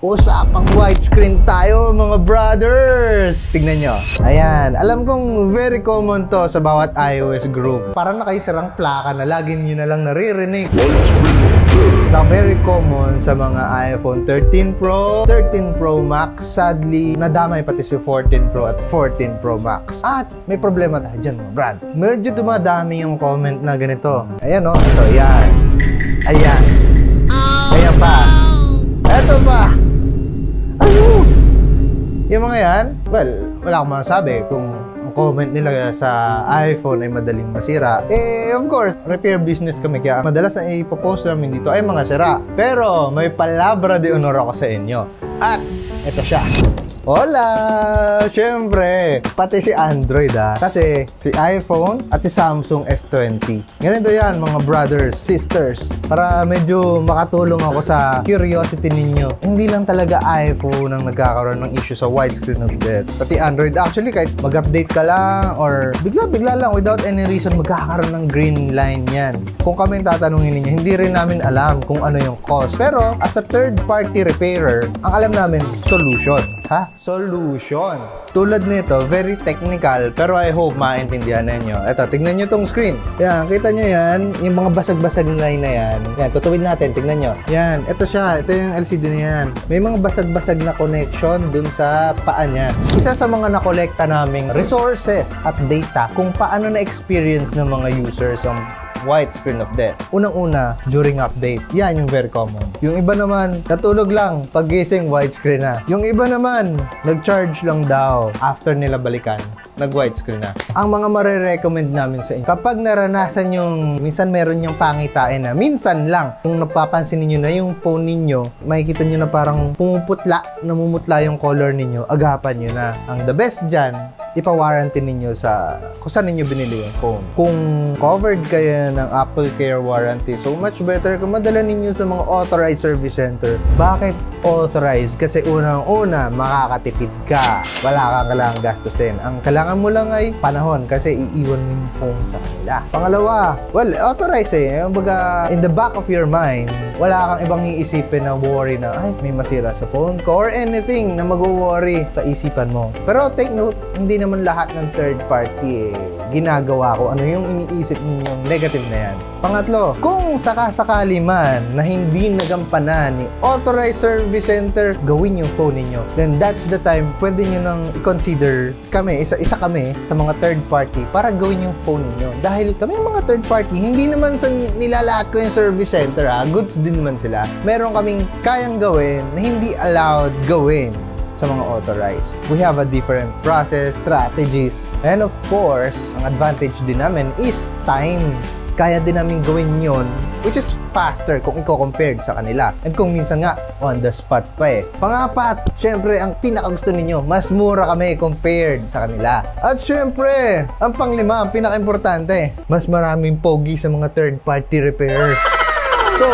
Usapang widescreen tayo mga brothers! Tignan nyo. Ayan, alam kong very common to sa bawat iOS group. Parang nakaisarang plaka na lagi nyo na lang naririnig. Na very common sa mga iPhone 13 Pro, 13 Pro Max. Sadly, nadamay pati si 14 Pro at 14 Pro Max. At may problema tayo dyan mga brad. Medyo dumadami yung comment na ganito. Ayan o, ito, ayan. Ayan. Ayan pa. Eto pa. Ano? Yung mga yan, well, wala akong masasabi kung ang comment nila sa iPhone ay madaling masira. Of course, repair business kami kaya madalas na ipopost namin dito ay mga sira. Pero may palabra de honor ako sa inyo. At ito siya. Hola! Siyempre, pati si Android kasi si iPhone at si Samsung S20. Ganito yan mga brothers, sisters. Para medyo makatulong ako sa curiosity ninyo. Hindi lang talaga iPhone ang nagkakaroon ng issue sa widescreen of death. Pati Android actually kahit mag-update ka lang or bigla-bigla lang without any reason magkakaroon ng green line yan. Kung kami tatanungin ninyo, hindi rin namin alam kung ano yung cause. Pero as a third party repairer, ang alam namin, solution. Solution. Tulad nito, very technical, pero I hope maintindihan ninyo. Eto, tignan nyo tong screen. Yan, kita nyo yan, yung mga basag-basag line na yan. Yan, tutuwid natin, tignan nyo. Yan, ito siya, ito yung LCD na yan. May mga basag-basag na connection dun sa paa niya. Isa sa mga nakolekta naming resources at data kung paano na-experience ng mga users ang widescreen of death. Unang-una, during update. Yan yung very common. Yung iba naman, natulog lang. Paggising, widescreen na. Yung iba naman, nag-charge lang daw. After nila balikan, nag-widescreen na. Ang mga marirecommend namin sa inyo, kapag naranasan yung, minsan meron yung pangitain na, minsan lang, kung napapansin niyo na yung phone ninyo, makikita nyo na parang pumuputla, namumutla yung color ninyo, agapan nyo na. Ang the best dyan, ipa-warranty ninyo sa kung saan ninyo binili yung phone. Kung covered kayo ng Apple Care warranty, so much better kung madala ninyo sa mga authorized service center. Bakit authorized? Kasi unang-una, makakatipid ka. Wala kang kailangang gastusin. Ang kailangan mo lang ay panahon kasi iiwan mo yung phone sa kanila. Pangalawa, well, authorized Baga, in the back of your mind, wala kang ibang iisipin na worry na, ay, may masira sa phone ko or anything na mag-worry sa isipan mo. Pero take note, hindi naman lahat ng third party ginagawa ko ano yung iniisip ninyong negative na yan. Pangatlo, kung sakasakali man na hindi nagampanan ni authorized service center gawin yung phone ninyo, then that's the time pwede nyo nang i-consider kami, isa kami sa mga third party para gawin yung phone ninyo. Dahil kami yung mga third party, hindi naman sa nilalahat ko yung service center goods din naman sila. Meron kaming kayang gawin na hindi allowed gawin sa mga authorized. We have a different process, strategies, and of course, ang advantage din namin is time. Kaya din namin gawin yon, which is faster kung i-compared sa kanila. And kung minsan nga, on the spot pa Pangapat, syempre, ang pinakagusto ninyo, mas mura kami compared sa kanila. At syempre, ang panglima, ang pinaka-importante, mas maraming pogi sa mga third-party repairers. So,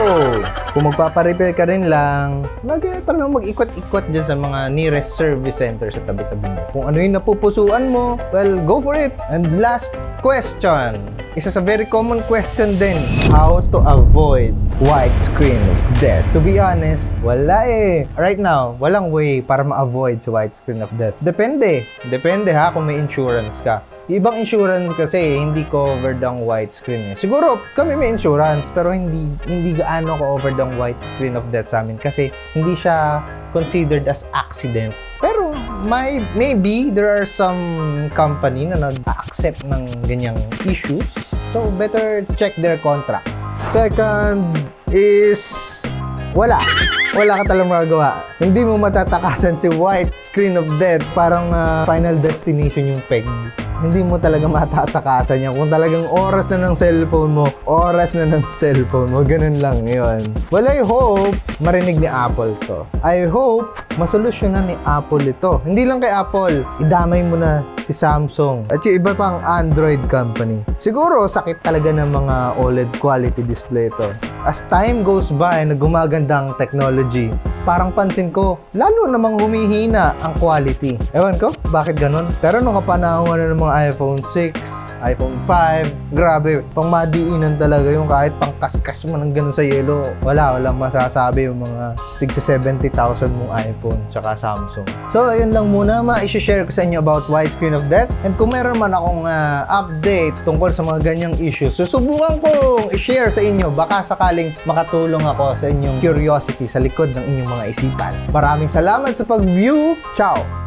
kung magpaparepair ka rin lang, mag-ikot-ikot dyan sa mga nearest service center sa tabi-tabi mo. Kung ano yung napupusuan mo, well, go for it. And last question, isa sa very common question din, how to avoid widescreen of death? To be honest, wala Right now, walang way para ma-avoid sa widescreen of death. Depende kung may insurance ka. Ibang insurance kasi hindi covered ang widescreen Siguro kami may insurance pero hindi gaano covered ang widescreen of death sa amin kasi hindi siya considered as accident. Pero maybe there are some company na nag-accept ng ganyang issues. So better check their contracts. Second is wala ka talagang magagawa. Hindi mo matatakasan si widescreen of death. Parang final destination yung peg. Hindi mo talaga matatakasan yan. Kung talagang oras na ng cellphone mo, ganun lang yun. Well, I hope marinig ni Apple to. I hope masolusyonan ni Apple ito. Hindi lang kay Apple, idamay mo na si Samsung at yung iba pang Android company. Siguro sakit talaga ng mga OLED quality display ito. As time goes by na gumaganda ang technology, parang pansin ko, lalo namang humihina ang quality. Ewan ko, bakit ganun? Pero nung kapanahon ng mga iPhone 6, iPhone 5. Grabe, pang madiinan talaga yung kahit pang kaskas mo ng ganun sa yelo. Walang masasabi yung mga tigsa 70,000 mong iPhone tsaka Samsung. So, ayun lang muna ma-share ko sa inyo about widescreen of death. And kung meron man akong update tungkol sa mga ganyang issues, susubukan kong i-share sa inyo. Baka sakaling makatulong ako sa inyong curiosity sa likod ng inyong mga isipan. Maraming salamat sa pag-view. Ciao!